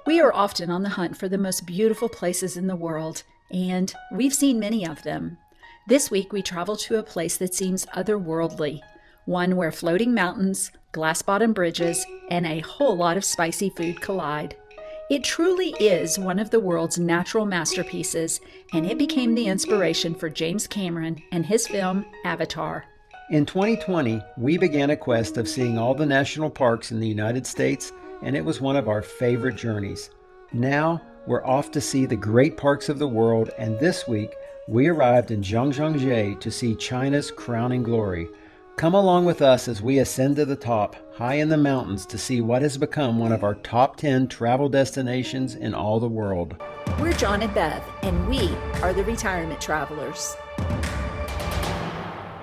We are often on the hunt for the most beautiful places in the world, and we've seen many of them. This week we travel to a place that seems otherworldly, one where floating mountains, glass-bottom bridges, and a whole lot of spicy food collide. It truly is one of the world's natural masterpieces, and it became the inspiration for James Cameron and his film Avatar. In 2020, we began a quest of seeing all the national parks in the United States, and it was one of our favorite journeys. Now, we're off to see the great parks of the world, and this week, we arrived in Zhangjiajie to see China's crowning glory. Come along with us as we ascend to the top, high in the mountains, to see what has become one of our top 10 travel destinations in all the world. We're John and Bev, and we are the Retirement Travelers.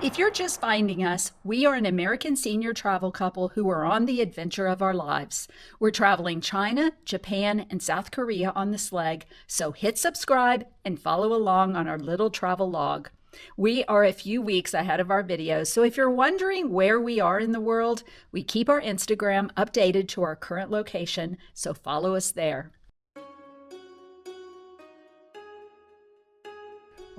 If you're just finding us, we are an American senior travel couple who are on the adventure of our lives. We're traveling China, Japan, and South Korea on this leg, so hit subscribe and follow along on our little travel log. We are a few weeks ahead of our videos, so if you're wondering where we are in the world, we keep our Instagram updated to our current location, so follow us there.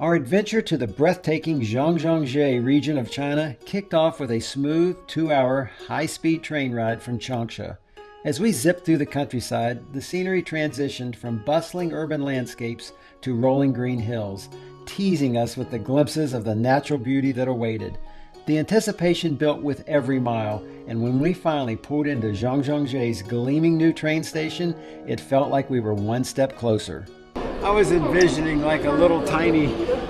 Our adventure to the breathtaking Zhangjiajie region of China kicked off with a smooth 2-hour high-speed train ride from Changsha. As we zipped through the countryside, the scenery transitioned from bustling urban landscapes to rolling green hills, teasing us with the glimpses of the natural beauty that awaited. The anticipation built with every mile, and when we finally pulled into Zhangjiajie's gleaming new train station, it felt like we were one step closer. I was envisioning like a little tiny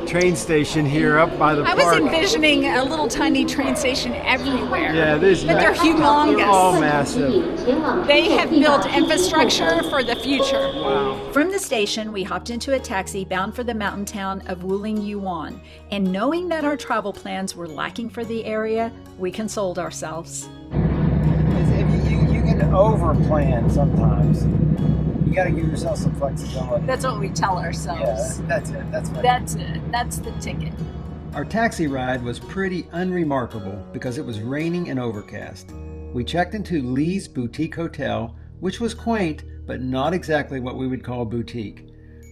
train station here up by the park. I was envisioning a little tiny train station everywhere. Yeah, but they're humongous. They're all massive. They have built infrastructure for the future. Wow. From the station, we hopped into a taxi bound for the mountain town of Wuling, Yuan. And knowing that our travel plans were lacking for the area, we consoled ourselves. You can over-plan sometimes. You got to give yourself some flexibility. That's what we tell ourselves. Yeah, that's it. That's it. That's the ticket. Our taxi ride was pretty unremarkable because it was raining and overcast. We checked into Lee's Boutique Hotel, which was quaint, but not exactly what we would call boutique.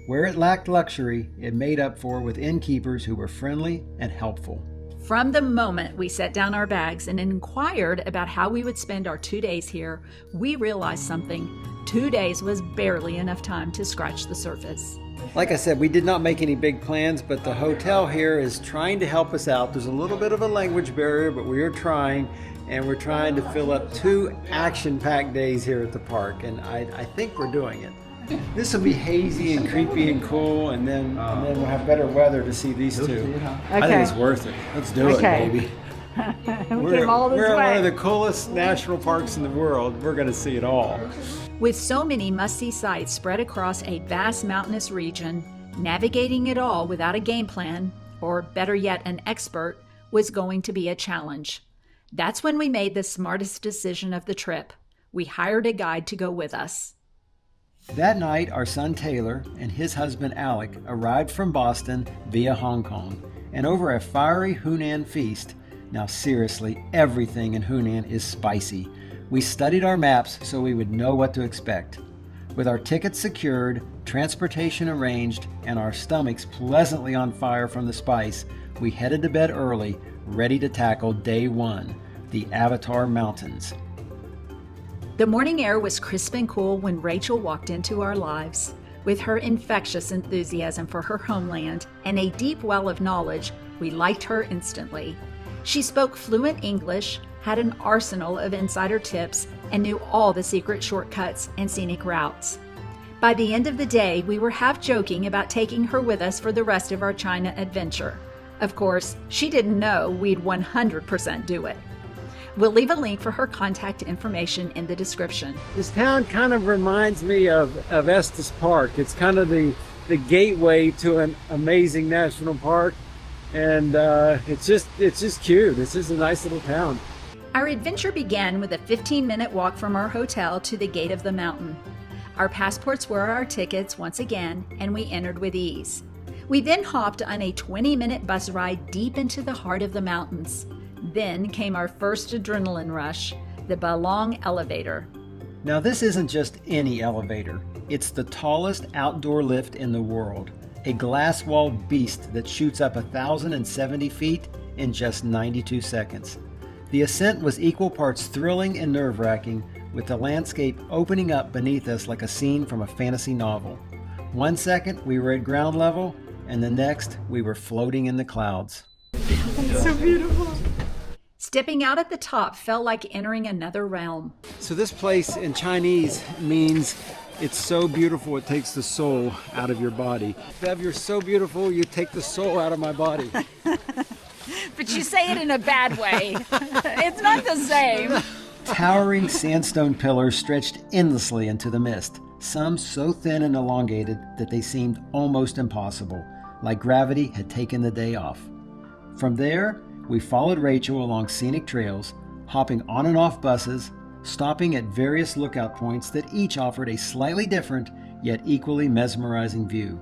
Where it lacked luxury, it made up for with innkeepers who were friendly and helpful. From the moment we set down our bags and inquired about how we would spend our 2 days here, we realized something. 2 days was barely enough time to scratch the surface. Like I said, we did not make any big plans, but the hotel here is trying to help us out. There's a little bit of a language barrier, but we are trying, and we're trying to fill up 2 action-packed days here at the park, and I think we're doing it. This will be hazy and creepy and cool, and then we'll have better weather to see these 2. Okay. I think it's worth it. Let's do it, baby. We're at one of the coolest national parks in the world. We're going to see it all. With so many must-see sites spread across a vast mountainous region, navigating it all without a game plan, or better yet, an expert, was going to be a challenge. That's when we made the smartest decision of the trip. We hired a guide to go with us. That night, our son Taylor and his husband Alec arrived from Boston via Hong Kong, and over a fiery Hunan feast. Now seriously, everything in Hunan is spicy. We studied our maps so we would know what to expect. With our tickets secured, transportation arranged, and our stomachs pleasantly on fire from the spice, we headed to bed early, ready to tackle day 1, the Avatar Mountains. The morning air was crisp and cool when Rachel walked into our lives. With her infectious enthusiasm for her homeland and a deep well of knowledge, we liked her instantly. She spoke fluent English, had an arsenal of insider tips, and knew all the secret shortcuts and scenic routes. By the end of the day, we were half joking about taking her with us for the rest of our China adventure. Of course, she didn't know we'd 100% do it. We'll leave a link for her contact information in the description. This town kind of reminds me of Estes Park. It's kind of the gateway to an amazing national park, and it's just cute. It's just a nice little town. Our adventure began with a 15-minute walk from our hotel to the gate of the mountain. Our passports were our tickets once again, and we entered with ease. We then hopped on a 20-minute bus ride deep into the heart of the mountains. Then came our first adrenaline rush, the Balong elevator. Now this isn't just any elevator. It's the tallest outdoor lift in the world, a glass-walled beast that shoots up 1,070 feet in just 92 seconds. The ascent was equal parts thrilling and nerve-wracking, with the landscape opening up beneath us like a scene from a fantasy novel. 1 second we were at ground level, and the next we were floating in the clouds. It's so beautiful. Stepping out at the top felt like entering another realm. So this place in Chinese means it's so beautiful it takes the soul out of your body. Bev, you're so beautiful you take the soul out of my body. But you say it in a bad way. It's not the same. Towering sandstone pillars stretched endlessly into the mist, some so thin and elongated that they seemed almost impossible, like gravity had taken the day off. From there, we followed Rachel along scenic trails, hopping on and off buses, stopping at various lookout points that each offered a slightly different yet equally mesmerizing view.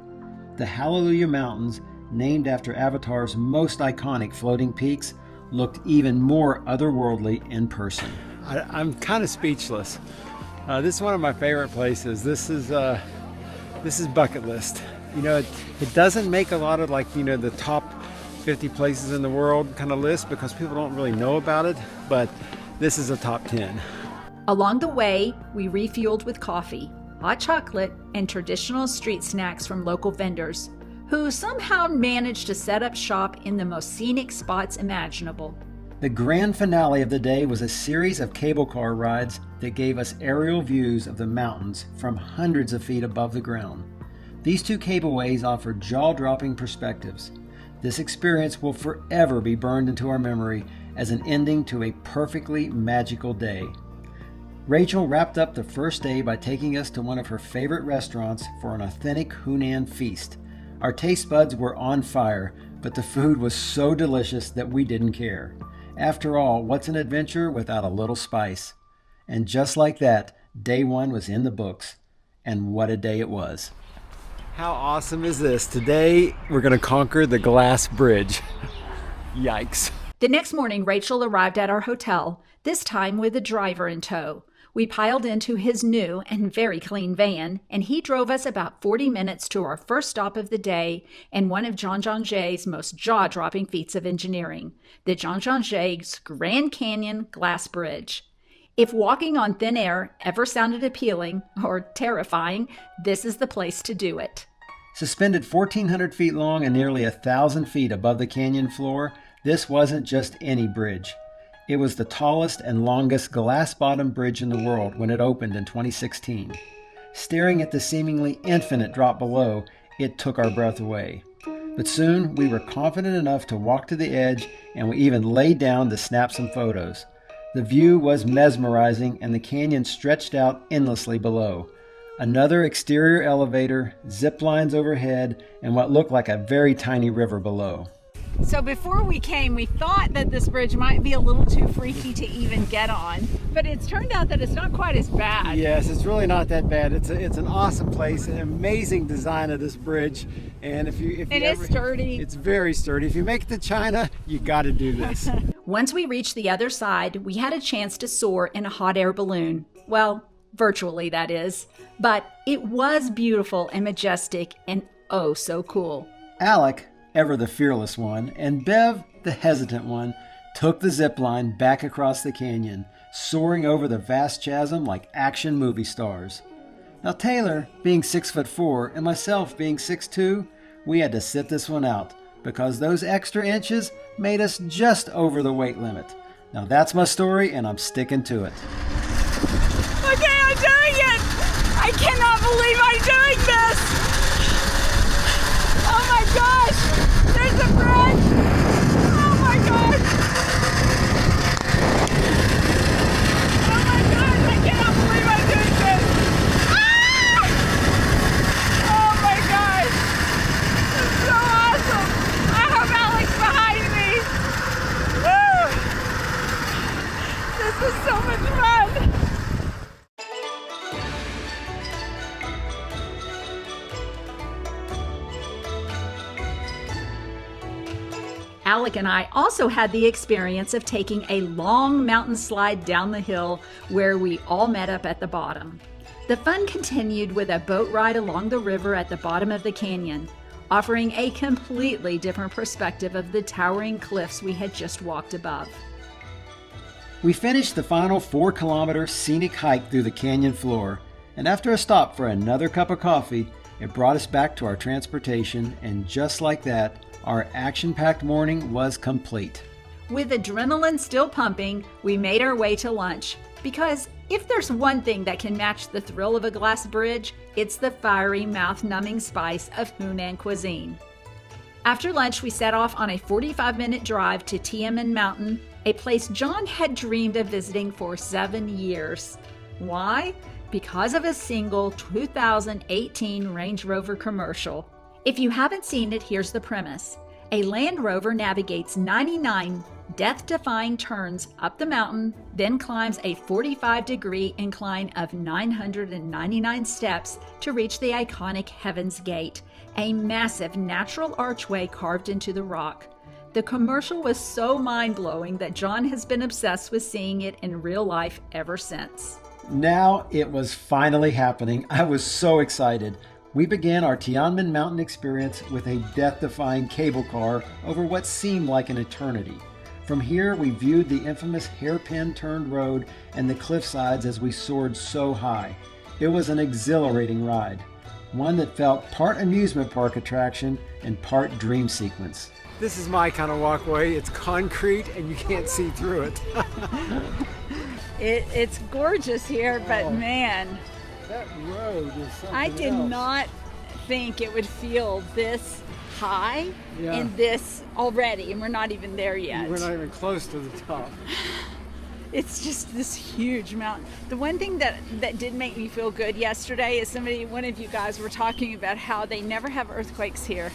The Hallelujah Mountains, named after Avatar's most iconic floating peaks, looked even more otherworldly in person. I'm kind of speechless. This is one of my favorite places. This is bucket list. You know, it doesn't make a lot of the top 50 places in the world kind of list because people don't really know about it, but this is a top 10. Along the way, we refueled with coffee, hot chocolate, and traditional street snacks from local vendors, who somehow managed to set up shop in the most scenic spots imaginable. The grand finale of the day was a series of cable car rides that gave us aerial views of the mountains from hundreds of feet above the ground. These two cableways offered jaw-dropping perspectives. This experience will forever be burned into our memory as an ending to a perfectly magical day. Rachel wrapped up the first day by taking us to one of her favorite restaurants for an authentic Hunan feast. Our taste buds were on fire, but the food was so delicious that we didn't care. After all, what's an adventure without a little spice? And just like that, day one was in the books. And what a day it was. How awesome is this? Today, we're going to conquer the glass bridge. Yikes. The next morning, Rachel arrived at our hotel, this time with a driver in tow. We piled into his new and very clean van, and he drove us about 40 minutes to our first stop of the day and one of Zhangjiajie's most jaw-dropping feats of engineering, the Zhangjiajie's Grand Canyon Glass Bridge. If walking on thin air ever sounded appealing or terrifying, this is the place to do it. Suspended 1,400 feet long and nearly 1,000 feet above the canyon floor, this wasn't just any bridge. It was the tallest and longest glass-bottom bridge in the world when it opened in 2016. Staring at the seemingly infinite drop below, it took our breath away. But soon, we were confident enough to walk to the edge, and we even laid down to snap some photos. The view was mesmerizing, and the canyon stretched out endlessly below. Another exterior elevator, zip lines overhead, and what looked like a very tiny river below. So before we came, we thought that this bridge might be a little too freaky to even get on, but it's turned out that it's not quite as bad. Yes, it's really not that bad. It's an awesome place, an amazing design of this bridge, and if you is sturdy. It's very sturdy. If you make it to China, you got to do this. Once we reached the other side, we had a chance to soar in a hot air balloon. Well, virtually, that is. But it was beautiful and majestic and oh so cool. Alec, ever the fearless one, and Bev, the hesitant one, took the zip line back across the canyon, soaring over the vast chasm like action movie stars. Now Taylor, being 6'4", and myself being 6'2", we had to sit this one out because those extra inches made us just over the weight limit. Now that's my story, and I'm sticking to it. Okay, I'm doing it! I cannot believe I'm doing this! Oh my gosh! There's a bridge! Oh my gosh! Oh my gosh! I cannot believe I'm doing this! Ah! Oh my gosh! This is so awesome! I hope Alex behind me! Woo! This is so much fun! Alec and I also had the experience of taking a long mountain slide down the hill where we all met up at the bottom. The fun continued with a boat ride along the river at the bottom of the canyon, offering a completely different perspective of the towering cliffs we had just walked above. We finished the final 4-kilometer scenic hike through the canyon floor, and after a stop for another cup of coffee, it brought us back to our transportation, and just like that, our action-packed morning was complete. With adrenaline still pumping, we made our way to lunch, because if there's one thing that can match the thrill of a glass bridge, it's the fiery, mouth-numbing spice of Hunan cuisine. After lunch, we set off on a 45-minute drive to Tianmen Mountain, a place John had dreamed of visiting for 7 years. Why? Because of a single 2018 Range Rover commercial. If you haven't seen it, here's the premise. A Land Rover navigates 99 death-defying turns up the mountain, then climbs a 45-degree incline of 999 steps to reach the iconic Heaven's Gate, a massive natural archway carved into the rock. The commercial was so mind-blowing that John has been obsessed with seeing it in real life ever since. Now it was finally happening. I was so excited. We began our Tianmen Mountain experience with a death-defying cable car over what seemed like an eternity. From here, we viewed the infamous hairpin-turned road and the cliff sides as we soared so high. It was an exhilarating ride, one that felt part amusement park attraction and part dream sequence. This is my kind of walkway. It's concrete and you can't see through it. It's gorgeous here, but man, That road is something I did else. not think it would feel this high Yeah. and this already, and we're not even there yet. We're not even close to the top. It's just this huge mountain. The one thing that did make me feel good yesterday is one of you guys were talking about how they never have earthquakes here.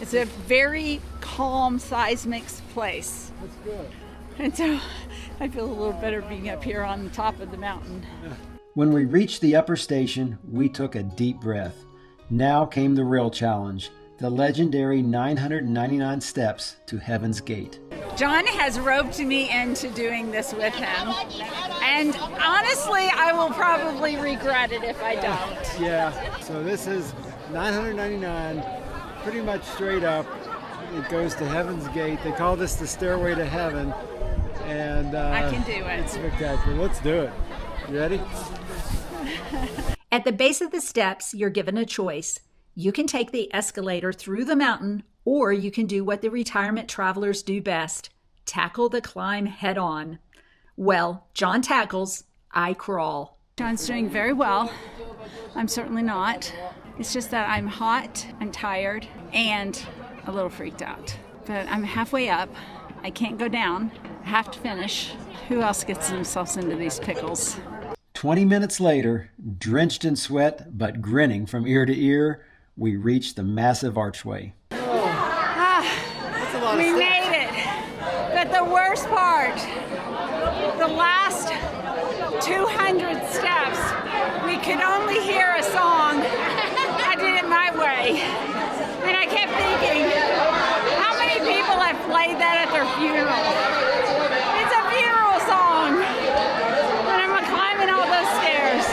It's a very calm, seismic place. That's good. And so I feel a little better being up here on the top of the mountain. When we reached the upper station, we took a deep breath. Now came the real challenge, the legendary 999 steps to Heaven's Gate. John has roped me into doing this with him. And honestly, I will probably regret it if I don't. Yeah, so this is 999, pretty much straight up. It goes to Heaven's Gate. They call this the Stairway to Heaven. And I can do it. It's spectacular. Let's do it. You ready? At the base of the steps, you're given a choice. You can take the escalator through the mountain, or you can do what the retirement travelers do best, tackle the climb head on. Well, John tackles, I crawl. John's doing very well. I'm certainly not. It's just that I'm hot, I'm tired, and a little freaked out. But I'm halfway up. I can't go down. I have to finish. Who else gets themselves into these pickles? 20 minutes later, drenched in sweat but grinning from ear to ear, we reached the massive archway. That's a lot of We steps. made it. But the worst part, the last 200 steps, we could only hear a song. I did it my way. And I kept thinking, how many people have played that at their funeral? It's a funeral song. And I'm climbing all those stairs.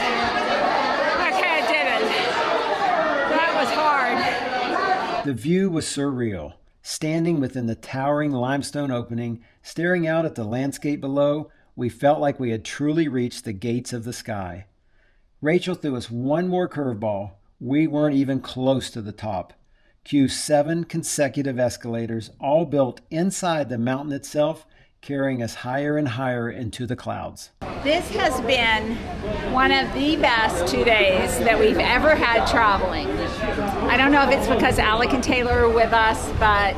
Okay, I did it. That was hard. The view was surreal. Standing within the towering limestone opening, staring out at the landscape below, we felt like we had truly reached the gates of the sky. Rachel threw us one more curveball. We weren't even close to the top. Cue 7 consecutive escalators, all built inside the mountain itself, carrying us higher and higher into the clouds. This has been one of the best 2 days that we've ever had traveling. I don't know if it's because Alec and Taylor are with us, but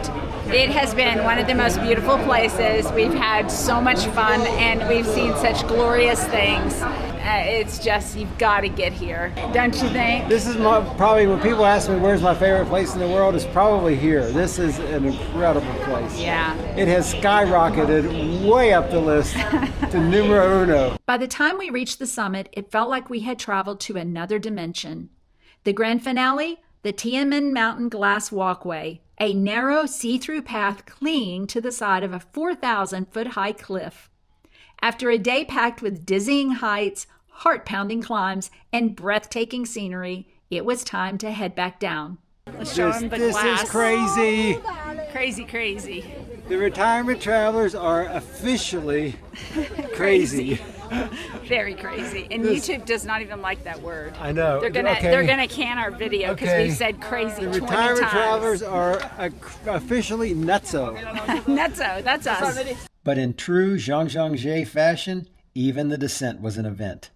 it has been one of the most beautiful places. We've had so much fun and we've seen such glorious things. It's just, you've got to get here, don't you think? This is probably when people ask me where's my favorite place in the world, it's probably here. This is an incredible place. Yeah. It has skyrocketed way up the list to numero uno. By the time we reached the summit, it felt like we had traveled to another dimension. The grand finale, the Tianmen Mountain glass walkway, a narrow see-through path clinging to the side of a 4,000-foot-high cliff. After a day packed with dizzying heights, heart-pounding climbs, and breathtaking scenery, it was time to head back down. Let's show him the This glass. is crazy. Crazy, crazy. The retirement travelers are officially crazy. Very crazy. And YouTube does not even like that word. I know. They're gonna can our video because Okay. we've said crazy The 20 retirement times. travelers are officially nutso. Nutso, that's us. But in true Zhangjiajie fashion, even the descent was an event.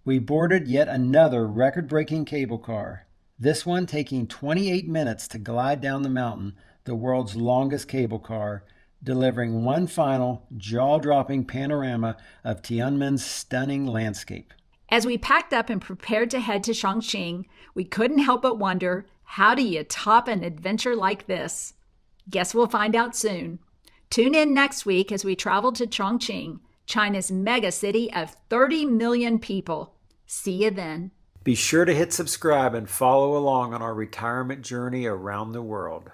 We boarded yet another record-breaking cable car, this one taking 28 minutes to glide down the mountain, the world's longest cable car, delivering one final jaw-dropping panorama of Tianmen's stunning landscape. As we packed up and prepared to head to Chongqing, we couldn't help but wonder, how do you top an adventure like this? Guess we'll find out soon. Tune in next week as we travel to Chongqing, China's mega city of 30 million people. See you then. Be sure to hit subscribe and follow along on our retirement journey around the world.